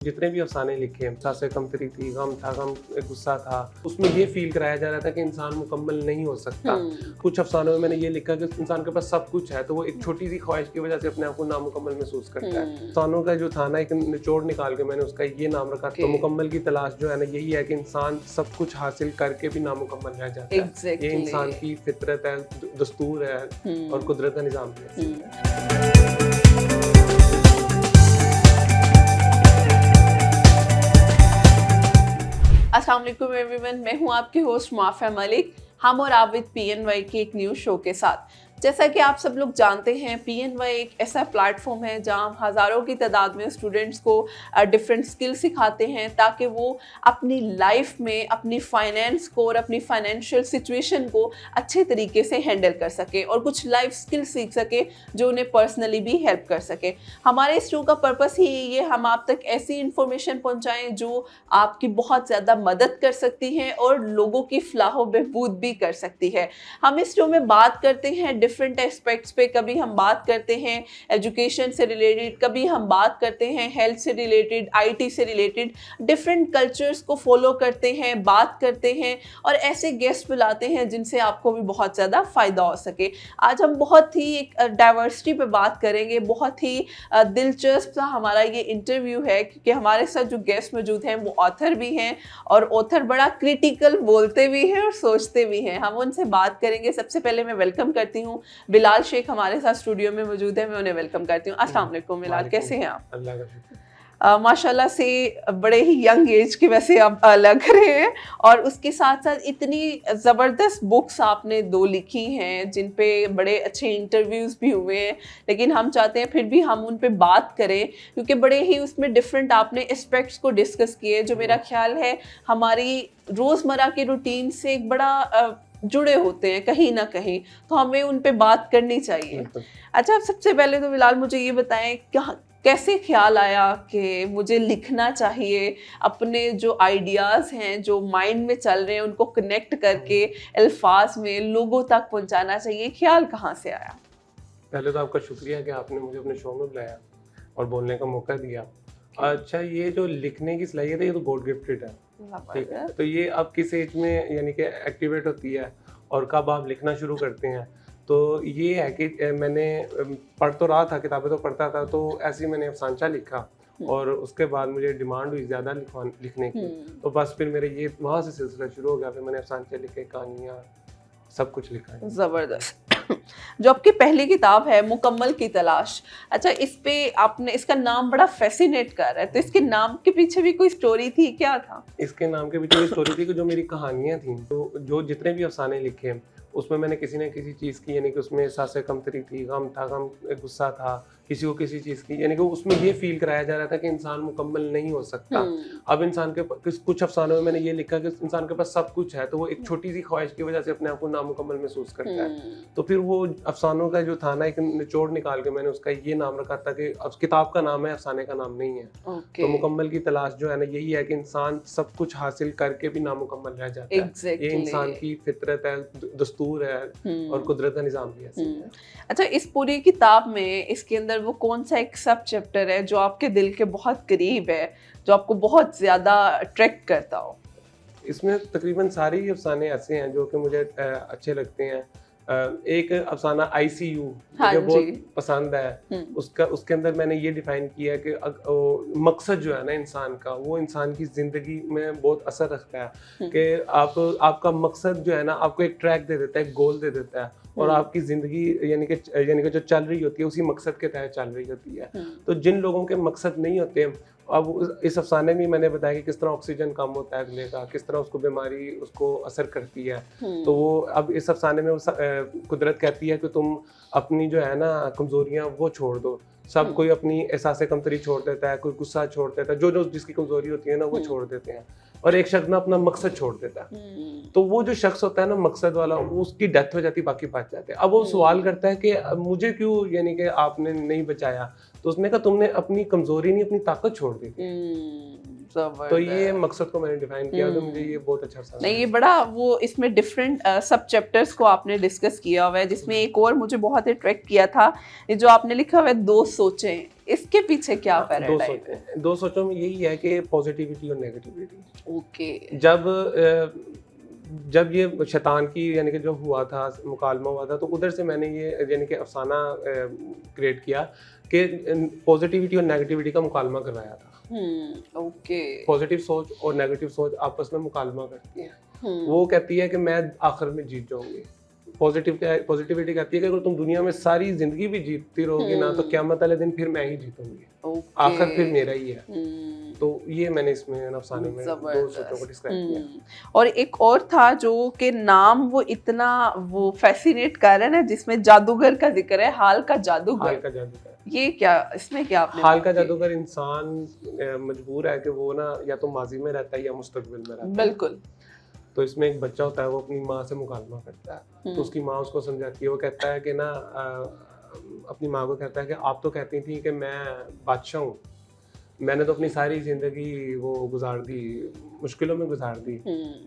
जितने भी अफसाने लिखे हैं, सासे कमतरी थी, गम था, गम गुस्सा था, उसमें ये फील कराया जा रहा था कि इंसान मुकम्मल नहीं हो सकता। कुछ अफसानों में मैंने ये लिखा कि इंसान के पास सब कुछ है, तो वो एक छोटी सी ख्वाहिश की वजह से अपने आप को नामुकम्मल महसूस करता है। अफसानों का जो था ना, एक निचोड़ निकाल के मैंने उसका ये नाम रखा, तो मुकम्मल की तलाश जो है ना, यही है कि इंसान सब कुछ हासिल करके भी नामुकम्मल रह जाता है। ये इंसान की फितरत है, दस्तूर है और कुदरत का निज़ाम भी है। अस्सलाम वालेकुम एवरीवन, मैं हूं आपकी होस्ट माफिया मलिक। हम और आबिद PNY के एक न्यूज़ शो के साथ। जैसा कि आप सब लोग जानते हैं, PNY एक ऐसा प्लेटफॉर्म है जहां हज़ारों की तादाद में स्टूडेंट्स को डिफरेंट स्किल सिखाते हैं ताकि वो अपनी लाइफ में अपनी फाइनेंस को और अपनी फाइनेंशियल सिचुएशन को अच्छे तरीके से हैंडल कर सके और कुछ लाइफ स्किल सीख सके जो उन्हें पर्सनली भी हेल्प कर सके। हमारे इस शो का पर्पस ही यही है, हम आप तक ऐसी इंफॉर्मेशन पहुंचाएं जो आपकी बहुत ज़्यादा मदद कर सकती है और लोगों की फलाह बहबूद भी कर सकती है। हम इस शो में बात करते हैं डिफरेंट एस्पेक्ट्स पे। कभी हम बात करते हैं एजुकेशन से रिलेटेड, कभी हम बात करते हैं हेल्थ से रिलेटेड, IT से रिलेटेड, डिफरेंट कल्चर्स को फॉलो करते हैं, बात करते हैं और ऐसे गेस्ट बुलाते हैं जिनसे आपको भी बहुत ज़्यादा फ़ायदा हो सके। आज हम बहुत ही एक डाइवर्सिटी पे बात करेंगे। बहुत ही दिलचस्प सा हमारा ये इंटरव्यू है क्योंकि हमारे साथ जो गेस्ट मौजूद हैं वो ऑथर भी हैं और ऑथर बड़ा क्रिटिकल बोलते भी हैं और सोचते भी हैं। हम उनसे बात करेंगे। सबसे पहले मैं वेलकम करती हूँ बिलाल शेख, हमारे साथ स्टूडियो में मौजूद है। मैं उन्हें वेलकम करती हूँ। अस्सलाम वालेकुम बिलाल, कैसे हैं आप? अल्लाह का शुक्र। माशाल्लाह से बड़े ही यंग एज के वैसे आप लग रहे हैं और उसके साथ साथ इतनी ज़बरदस्त बुक्स आपने 2 लिखी हैं जिन पे बड़े अच्छे इंटरव्यूज़ भी हुए हैं, लेकिन हम चाहते हैं फिर भी हम उन पे बात करें क्योंकि बड़े ही उसमें डिफरेंट आपने एस्पेक्ट्स को डिस्कस किए जो मेरा ख्याल है हमारी रोज़मर्रा की रूटीन से एक बड़ा जुड़े होते हैं कहीं ना कहीं, तो हमें उन पे बात करनी चाहिए। अच्छा, आप सबसे पहले तो बिलाल मुझे ये बताएं कैसे ख्याल आया कि मुझे लिखना चाहिए, अपने जो आइडियाज़ हैं जो माइंड में चल रहे हैं उनको कनेक्ट करके अल्फाज में लोगों तक पहुंचाना चाहिए? ख्याल कहाँ से आया? पहले तो आपका शुक्रिया कि आपने मुझे अपने शो में बुलाया और बोलने का मौका दिया। अच्छा, ये जो लिखने की सलाहियत है ये तो गॉड गिफ्टेड है, ठीक है। तो ये अब किस एज में यानी कि एक्टिवेट होती है और कब आप लिखना शुरू करते हैं, तो ये है कि मैंने पढ़ तो रहा था, किताबें तो पढ़ता था, तो ऐसे ही मैंने अफसानचा लिखा और उसके बाद मुझे डिमांड हुई ज़्यादा लिखने की, तो बस फिर मेरे ये वहाँ से सिलसिला शुरू हो गया। फिर मैंने अफसानचे लिखे, कहानियाँ, सब कुछ लिखा है। ज़बरदस्त। जो आपकी पहली किताब है मुकम्मल की तलाश, अच्छा इस पे आपने, इसका नाम बड़ा फैसिनेट कर रहा है, तो इसके नाम के पीछे भी कोई स्टोरी थी, क्या था? इसके नाम के पीछे स्टोरी थी कि जो मेरी कहानियाँ थी, तो जो जितने भी अफसाने लिखे उसमें मैंने किसी न किसी चीज़ की, यानी कि उसमें सासे कमतरी थी, गम था, गम गुस्सा था, किसी को किसी चीज़ की, यानी कि उसमें ये फील कराया जा रहा था कि इंसान मुकम्मल नहीं हो सकता। अब इंसान के कुछ अफसानों में मैंने ये लिखा कि इंसान के पास सब कुछ है, तो वो एक छोटी सी ख्वाहिश की वजह से अपने आप को नामुकम्मल महसूस करता है। तो फिर वो अफसानों का जो था ना, एक निचोड़ निकाल के मैंने उसका ये नाम रखा था कि अब किताब का नाम है, अफसाने का नाम नहीं है। तो मुकम्मल की तलाश जो है ना, यही है कि इंसान सब कुछ हासिल करके भी नामुकम्मल रह जाता है। ये इंसान की फितरत है, दस्तूर है और कुदरत का निज़ाम भी है। अच्छा, इस पूरी किताब में इसके अंदर वो कौन सा एक सब चैप्टर है जो आपके दिल के बहुत करीब है, जो आपको बहुत ज़्यादा अट्रैक्ट करता हो? इसमें तकरीबन सारे ही अफसाने ऐसे हैं जो कि मुझे अच्छे लगते हैं। एक अफसाना ICU मुझे बहुत पसंद है। उसके अंदर मैंने ये डिफाइन किया है कि मकसद जो है ना इंसान का, वो इंसान की ज़िंदगी में बहुत असर रखता है कि आपका मकसद जो है ना, आपको एक ट्रैक दे देता है, एक गोल दे देता है और आपकी ज़िंदगी यानी कि जो चल रही होती है उसी मकसद के तहत चल रही होती है। तो जिन लोगों के मकसद नहीं होते, अब इस अफसाने में मैंने बताया कि किस तरह ऑक्सीजन कम होता है अगले का, किस तरह उसको बीमारी उसको असर करती है। तो वो अब इस अफसाने में कुदरत कहती है कि तुम अपनी जो है ना कमज़ोरियाँ वो छोड़ दो। सब कोई अपनी एहसास कमतरी छोड़ देता है, कोई गुस्सा छोड़ देता है, जो जिसकी कमज़ोरी होती है ना वो छोड़ देते हैं, और एक शख्स ना अपना मकसद छोड़ देता है। तो वो जो शख्स होता है ना मकसद वाला, उसकी डेथ हो जाती है, बाकी बच जाते हैं। अब वो सवाल करता है कि मुझे क्यों, यानी कि आपने नहीं बचाया, तो उसने कहा तुमने अपनी कमज़ोरी नहीं अपनी ताकत छोड़ दी। तो ये मकसद को मैंने डिफाइन किया, तो मुझे ये बहुत अच्छा अफसाना नहीं, ये बड़ा वो इसमें डिफरेंट सब चैप्टर्स को आपने डिस्कस किया हुआ है, जिसमें एक और मुझे बहुत अट्रैक्ट किया था, ये जो आपने लिखा हुआ है 2 सोचें, इसके पीछे क्या पैराडाइम है? 2 सोचों में यही है कि पॉजिटिविटी और नेगेटिविटी। ओके। जब ये शैतान की यानी कि जो हुआ था, मुकालमा हुआ था, तो उधर से मैंने ये यानी कि अफसाना क्रिएट किया कि पॉजिटिविटी और नेगेटिविटी का मुकालमा करवाया था। ओके। पॉजिटिव सोच और नेगेटिव सोच आपस में मुकालमा करती हैं। वो कहती है कि मैं आखिर में जीत जाऊंगी। पॉजिटिविटी कहती है कि अगर तुम दुनिया में सारी जिंदगी भी जीतती रहोगी ना, तो क़यामत वाले दिन फिर मैं ही जीतूंगी, आखिर फिर मेरा ही है। तो ये मैंने इसमें अफसाने में 2 सोचों को डिस्क्राइब किया। और एक और था जो कि नाम वो इतना वो फैसिनेट कर रहा है ना, जिसमें जादूगर का जिक्र है, हाल का जादूगर। ये क्या, इसमें क्या आपने हाल का जादूगर इंसान मजबूर है कि वो ना या तो माजी में रहता है या मुस्तकबिल में रहता है। बिल्कुल। तो इसमें एक बच्चा होता है, वो अपनी माँ से मुकालमा करता है, तो उसकी माँ उसको समझाती है। वो कहता है कि ना अपनी माँ को कहता है कि आप तो कहती थी कि मैं बादशाह हूँ, मैंने तो अपनी सारी जिंदगी वो गुजार दी, मुश्किलों में गुजार दी।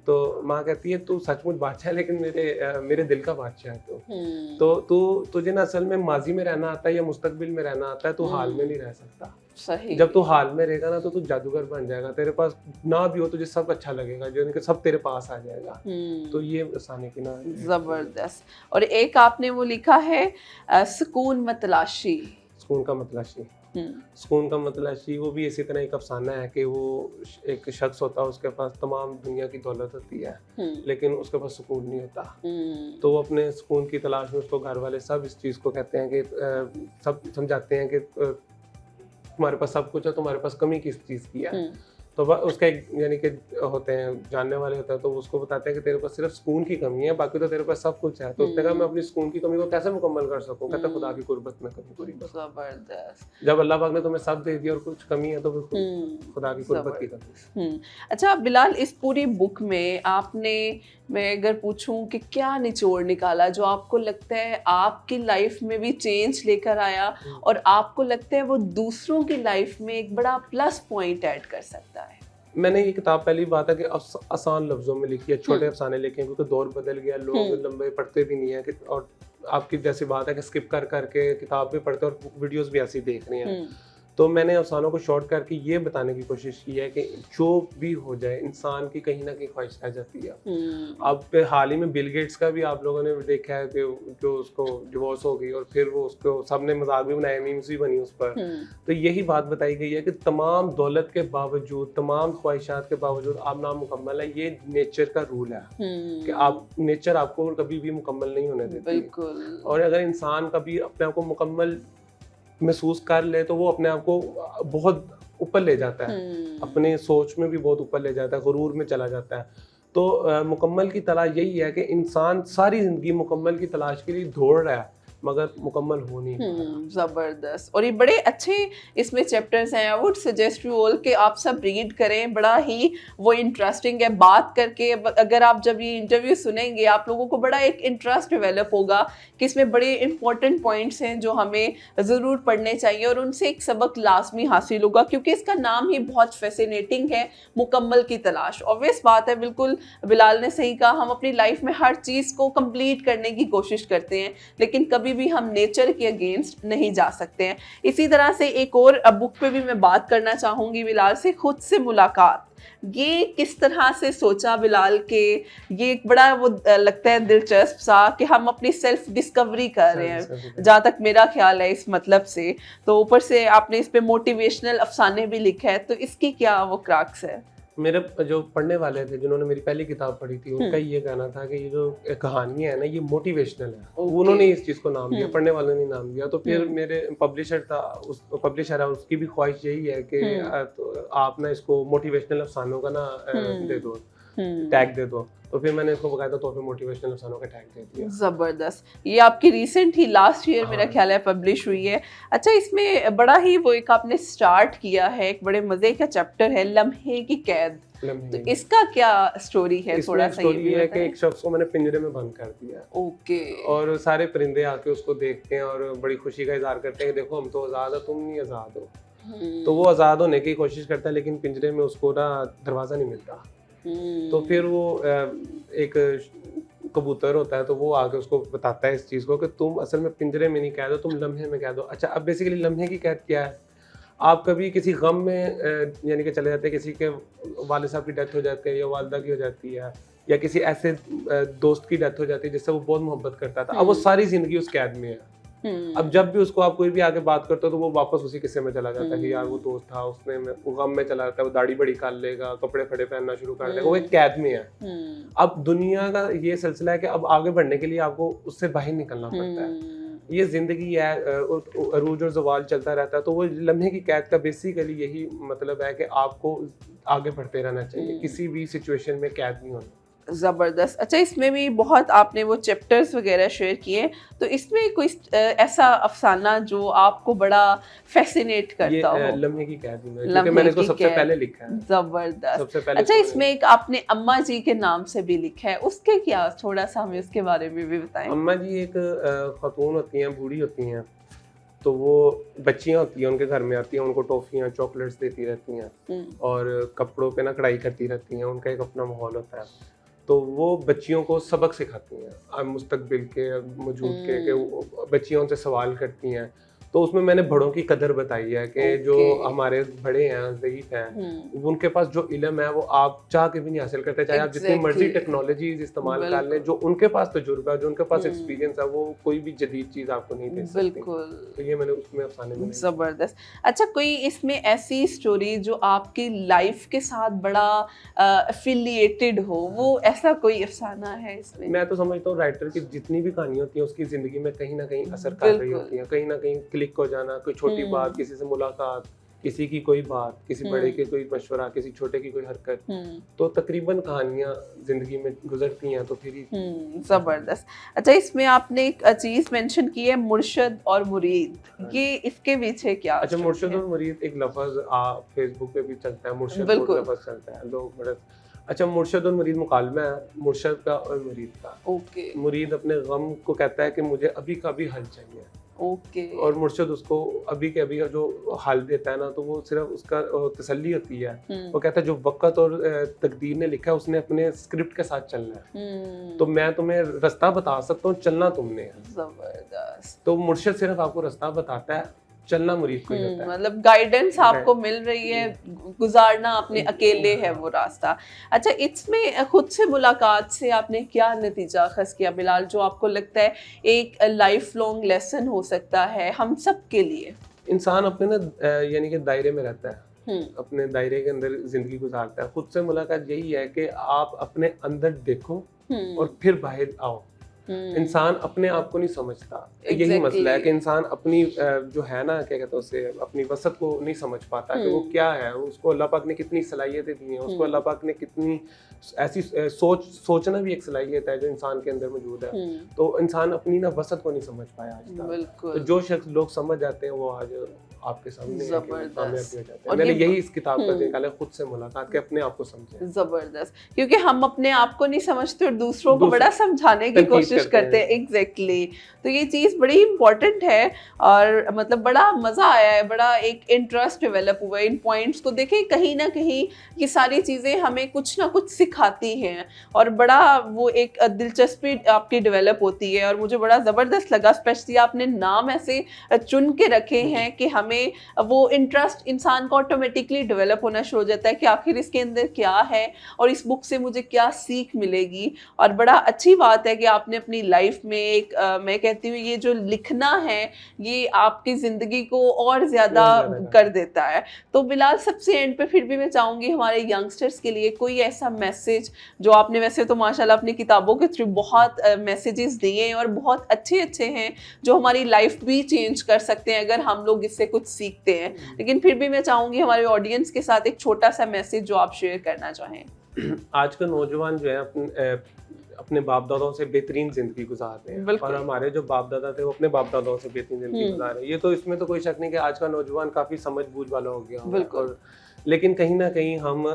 तो माँ कहती है तू सचमुच बादशाह है, लेकिन मेरे दिल का बादशाह है। तो तुझे ना असल में माजी में रहना आता है या मुस्तकबिल में रहना आता है, तू हाल में नहीं रह सकता। सही। जब तू हाल में रहेगा ना, तो तू जादूगर बन जाएगा, तेरे पास ना भी हो तुझे सब अच्छा लगेगा, जो कि सब तेरे पास आ जाएगा। तो ये अफसाने की ना जबरदस्त। और एक आपने वो लिखा है सुकून मतलाशी। सुकून का मतलाशी। सुकून का मतलाशी वो भी इसी तरह एक अफसाना है कि वो एक शख्स होता है, उसके पास तमाम दुनिया की दौलत होती है, लेकिन उसके पास सुकून नहीं होता। तो वो अपने सुकून की तलाश में, उसको घर वाले सब इस चीज़ को कहते हैं कि सब समझाते हैं कि तुम्हारे पास सब कुछ है, तुम्हारे पास कमी किस चीज़ की है। तो उसका एक यानी कि होते हैं जानने वाले होते हैं, तो उसको बताते हैं कि तेरे पास सिर्फ सुकून की कमी है, बाकी तो तेरे पास सब कुछ है। तो उसने कहा मैं अपनी सुकून की कमी को कैसे मुकम्मल कर सकूं? कहता खुदा की कुर्बत में कमी पूरी करो। जबरदस्त। जब अल्लाह पाक ने तुम्हें सब दे दिया और कुछ कमी है, तो फिर खुदा की कुर्बत की कमी। अच्छा बिलाल, इस पूरी बुक में आपने, मैं अगर पूछूं कि क्या निचोड़ निकाला जो आपको लगता है आपकी लाइफ में भी चेंज लेकर आया, और आपको लगता है वो दूसरों की लाइफ में एक बड़ा प्लस पॉइंट ऐड कर सकता है? मैंने ये किताब पहली बात है कि आसान लफ्जों में लिखी है, छोटे अफसाने लिखे हैं, क्योंकि दौर बदल गया, लोग लंबे पढ़ते भी नहीं है। और आपकी जैसी बात है कि स्किप कर करके किताब भी पढ़ते और वीडियोस भी ऐसी देख रहे हैं। तो मैंने अफसानों को शॉर्ट करके ये बताने की कोशिश की है कि जो भी हो जाए, इंसान की कहीं ना कहीं ख्वाहिश रह जाती है। अब हाल ही में बिल गेट्स का भी आप लोगों ने देखा है कि जो उसको डिवोर्स हो गई, और फिर वो उसको सबने मजाक भी बनाया, मीम्स भी बनी उस पर। तो यही बात बताई गई है कि तमाम दौलत के बावजूद, तमाम ख्वाहिशात के बावजूद आप नामुकम्मल है। ये नेचर का रूल है कि आप नेचर आपको कभी भी मुकम्मल नहीं होने देती। बिल्कुल। और अगर इंसान कभी अपने आप को मुकम्मल महसूस कर ले, तो वो अपने आप को बहुत ऊपर ले जाता है, अपने सोच में भी बहुत ऊपर ले जाता है, गुरूर में चला जाता है। तो मुकम्मल की तलाश यही है कि इंसान सारी जिंदगी मुकम्मल की तलाश के लिए दौड़ रहा है, मगर मुकम्मल हो नहीं। जबरदस्त। और ये बड़े अच्छे इसमें चैप्टर्स हैं। I would suggest you all कि आप सब रीड करें, बड़ा ही वो इंटरेस्टिंग है। बात करके अगर आप जब ये इंटरव्यू सुनेंगे, आप लोगों को बड़ा एक इंटरेस्ट डेवलप होगा कि इसमें बड़े इंपॉर्टेंट पॉइंट्स हैं जो हमें ज़रूर पढ़ने चाहिए, और उनसे एक सबक लाजमी हासिल होगा, क्योंकि इसका नाम ही बहुत फैसिनेटिंग है, मुकम्मल की तलाश। ऑब्वियस बात है, बिल्कुल बिलाल ने सही कहा, हम अपनी लाइफ में हर चीज़ को कंप्लीट करने की कोशिश करते हैं, लेकिन कभी भी हम नेचर के अगेंस्ट नहीं जा सकते हैं। इसी तरह से एक और बुक पे भी मैं बात करना चाहूंगी बिलाल से, खुद से मुलाकात। ये किस तरह से सोचा बिलाल के, ये एक बड़ा वो लगता है दिलचस्प सा कि हम अपनी सेल्फ डिस्कवरी कर रहे हैं, जहाँ तक मेरा ख्याल है इस मतलब से। तो ऊपर से आपने इस पे मोटिवेशनल अफसाने भी लिखा है, तो इसकी क्या वो क्रैक्स है? मेरे जो पढ़ने वाले थे, जिन्होंने मेरी पहली किताब पढ़ी थी, उनका ये कहना था कि ये जो कहानियां है ना, ये मोटिवेशनल है। उन्होंने इस चीज को नाम दिया, पढ़ने वालों ने नाम दिया। तो फिर मेरे पब्लिशर था, उस पब्लिशर है, उसकी भी ख्वाहिश यही है कि तो आप ना इसको मोटिवेशनल अफसानों का ना दे दो, टैग दे दो। तो फिर मैंने इसको बकायदा तौर पे मोटिवेशनल अफसानों का टैग दे दिया। जबरदस्त। ये आपकी रिसेंट ही लास्ट ईयर मेरा ख्याल है पब्लिश हुई है। अच्छा, इसमें बड़ा ही वो एक आपने स्टार्ट किया है, एक बड़े मजे का चैप्टर है, लम्हे की कैद। तो इसका क्या स्टोरी है? थोड़ा सा स्टोरी है कि एक शख्स को मैंने पिंजरे में बंद कर दिया। ओके। और सारे परिंदे आके उसको देखते हैं और बड़ी खुशी का इजहार करते हैं कि देखो हम तो आजाद है, तुम नहीं आजाद हो। तो वो आज़ाद होने की कोशिश करता है, लेकिन पिंजरे में उसको ना दरवाज़ा नहीं मिलता। तो फिर वो एक कबूतर होता है, तो वो आके उसको बताता है इस चीज़ को कि तुम असल में पिंजरे में नहीं कैद हो, तुम लम्हे में कैद हो। अच्छा, अब बेसिकली लम्हे की कैद क्या है? आप कभी किसी गम में यानी कि चले जाते हैं, किसी के वालिद साहब की डेथ हो जाती है या वालिदा की हो जाती है, या किसी ऐसे दोस्त की डेथ हो जाती है जिससे वो बहुत मोहब्बत करता था, अब वो सारी ज़िंदगी उस कैद में है। अब जब भी उसको आप कोई भी आके बात करते हो तो वो वापस उसी किस्से में चला जाता है कि यार वो दोस्त था, उसने वो गम में चला जाता है, वो दाढ़ी बड़ी कर लेगा, कपड़े फटे पहनना शुरू कर देगा, वो एक कैद में है। अब दुनिया का ये सिलसिला है कि अब आगे बढ़ने के लिए आपको उससे बाहर निकलना पड़ता है। ये जिंदगी है, अरूज और जवाल चलता रहता है। तो वो लम्हे की कैद का बेसिकली यही मतलब है कि आपको आगे बढ़ते रहना चाहिए, किसी भी सिचुएशन में कैद नहीं होना। ज़बरदस्त। अच्छा, इसमें भी बहुत आपने वो चैप्टर्स वगैरह शेयर किए, तो इसमें कोई ऐसा अफसाना जो आपको बड़ा फैसिनेट करता हो? लम्हे की कैद में, क्योंकि मैंने इसको सबसे पहले लिखा है। ज़बरदस्त। सबसे पहले अच्छा, इसमें एक आपने अम्मा जी के नाम से भी लिखा है, उसके क्या, थोड़ा सा हमें उसके बारे में भी बताएं। अम्मा जी एक खातून होती हैं, बूढ़ी होती हैं, तो वो बच्चियां होती हैं, उनके घर में आती हैं, उनको टॉफियाँ चॉकलेट्स देती रहती हैं और कपड़ों पे ना कढ़ाई करती रहती हैं। उनका एक अपना माहौल होता है, तो वो बच्चियों को सबक सिखाती हैं मुस्तकबिल के, मौजूद के बच्चियों से सवाल करती हैं। तो उसमें मैंने बड़ों की कदर बताई है कि जो हमारे बड़े हैं, ज़ईफ़ हैं, उनके पास जो इल्म है वो आप चाह के भी नहीं हासिल करते, चाहे आप जितनी मर्जी टेक्नोलॉजीज इस्तेमाल कर लें। जो उनके पास तजुर्बा, जो उनके पास एक्सपीरियंस है, वो कोई भी जदीद चीज़ आपको नहीं दे सकती। बिल्कुल। तो ये मैंने उसमें अफसाने में ज़बरदस्त। अच्छा, कोई इसमें ऐसी स्टोरी जो आपकी लाइफ के साथ बड़ा एफिलिएटेड हो, वो ऐसा कोई अफसाना है इसमें? मैं तो समझता हूँ राइटर की जितनी भी कहानी होती है उसकी ज़िंदगी में कहीं ना कहीं असर कर रही होती है, कहीं ना कहीं क्लिक हो जाना, कोई छोटी बात, किसी से मुलाकात, किसी की कोई बात, किसी बड़े के कोई मशवरा, किसी छोटे की कोई हरकत, तो तकरीबन कहानियां जिंदगी में गुजरती हैं। तो फिर जबरदस्त। अच्छा, इसमें आपने एक चीज मेंशन की है, मुर्शद और मुरीद, ये इसके पीछे क्या? अच्छा, मुर्शद और मुरीद एक लफ्ज फेसबुक पे भी चलता है, मुर्शद लफ्ज चलता है, लोग बड़े अच्छा, मुर्शद और मुरीद मुकालमा है, मुर्शद का और मुरीद का। ओके। मुरीद अपने गम को कहता है कि मुझे अभी का भी हल चाहिए। ओके। और मुर्शद उसको अभी के अभी का जो हल देता है ना, तो वो सिर्फ उसका तसल्ली होती है। वो कहता है जो वक्त और तकदीर ने लिखा है उसने अपने स्क्रिप्ट के साथ चलना है। तो मैं तुम्हें रास्ता बता सकता हूँ, चलना तुमने है। जबरदस्त। तो मुर्शद सिर्फ आपको रास्ता बताता है, चलना मुरीद को ही होता है। मतलब गाइडेंस आपको मिल रही है, गुजारना अपने अकेले है वो रास्ता। अच्छा, इसमें खुद से मुलाकात से आपने क्या नतीजा अखज़ किया बिलाल, जो आपको लगता है एक लाइफ लॉन्ग लेसन हो सकता है हम सब के लिए? इंसान अपने ना यानी कि दायरे में रहता है, अपने दायरे के अंदर जिंदगी गुजारता है। खुद से मुलाकात यही है कि आप अपने अंदर देखो और फिर बाहर आओ। इंसान अपने आप को नहीं समझता, यही मसला है कि इंसान अपनी जो है ना, क्या कहते हैं उसे, अपनी वसत को नहीं समझ पाता कि वो क्या है। उसको अल्लाह पाक ने कितनी सलाहियतें दी हैं, उसको अल्लाह पाक ने कितनी ऐसी सोचना भी एक सलाहियत है जो इंसान के अंदर मौजूद है। तो इंसान अपनी ना वसत को नहीं समझ पाया आज तक। तो जो शख्स लोग समझ जाते हैं वो आज आपके सामने है। मैंने यही इस किताब का निकाला, खुद से मुलाकात के, अपने आप को समझे। जबरदस्त, क्योंकि हम अपने आप को नहीं समझते और दूसरों को बड़ा समझाने की कोशिश करते हैं। एग्जैक्टली। तो ये चीज़ बड़ी इंपॉर्टेंट है और मतलब बड़ा मज़ा आया है, बड़ा एक इंटरेस्ट डेवलप हुआ है इन पॉइंट्स को देखें। कहीं ना कहीं ये सारी चीज़ें हमें कुछ ना कुछ सिखाती हैं और बड़ा वो एक दिलचस्पी आपकी डेवलप होती है। और मुझे बड़ा ज़बरदस्त लगा, स्पेशली आपने नाम ऐसे चुन के रखे हैं कि हमें वो इंटरेस्ट इंसान को ऑटोमेटिकली डेवलप होना शुरू हो जाता है कि आखिर इसके अंदर क्या है और इस बुक से मुझे क्या सीख मिलेगी। और बड़ा अच्छी बात है कि आपने अपनी लाइफ में एक मैं कहती हूँ ये जो लिखना है ये आपकी ज़िंदगी को और ज़्यादा कर देता है। तो बिलाल, सबसे एंड पे फिर भी मैं चाहूँगी हमारे यंगस्टर्स के लिए कोई ऐसा मैसेज जो आपने, वैसे तो माशाल्लाह अपनी किताबों के थ्रू बहुत मैसेजेस दिए हैं और बहुत अच्छे अच्छे हैं जो हमारी लाइफ भी चेंज कर सकते हैं अगर हम लोग इससे कुछ सीखते हैं, लेकिन फिर भी मैं चाहूँगी हमारे ऑडियंस के साथ एक छोटा सा मैसेज जो आप शेयर करना चाहें। आज का नौजवान जो है अपने बाप दादाओं से बेहतरीन जिंदगी गुजार रहे हैं और हमारे जो बाप दादा थे वो अपने बाप दादाओं से बेहतरीन जिंदगी गुजार रहे हैं। ये तो इसमें तो कोई शक नहीं कि आज का नौजवान काफी समझ बूझ वाला हो गया होगा, लेकिन कहीं ना कहीं हम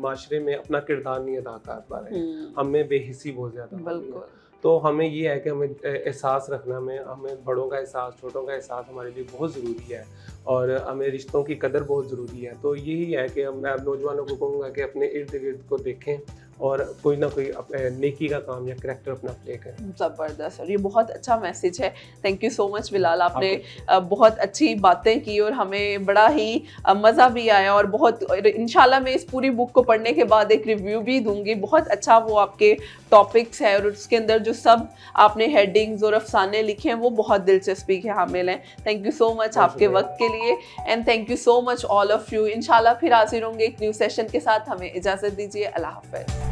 माशरे में अपना किरदार नहीं अदा कर पा रहे हैं, हमें बेहिसी बहुत ज्यादा। तो हमें ये है कि हमें एहसास रखना, हमें बड़ों का एहसास, छोटों का एहसास हमारे लिए बहुत ज़रूरी है और हमें रिश्तों की कदर बहुत ज़रूरी है। तो यही है कि मैं नौजवानों को कहूँगा कि अपने इर्द गिर्द को देखें और कोई ना कोई नेकी का काम या करैक्टर अपना प्ले करें। ज़बरदस्त, और ये बहुत अच्छा मैसेज है। Thank you so much Bilal, आपने बहुत अच्छी बातें की और हमें बड़ा ही मज़ा भी आया और बहुत इंशाल्लाह मैं इस पूरी बुक को पढ़ने के बाद एक रिव्यू भी दूंगी। बहुत अच्छा वो आपके टॉपिक्स है और उसके अंदर जो सब आपने हेडिंग्स और अफसाने लिखे हैं वो बहुत दिलचस्पी के हामिल हैं। थैंक यू सो मच आपके वक्त के लिए and thank you so much all of you. इंशाल्लाह फिर हाजिर होंगे एक न्यू सेशन के साथ। हमें इजाज़त दीजिए। अल्लाह हाफ़िज़।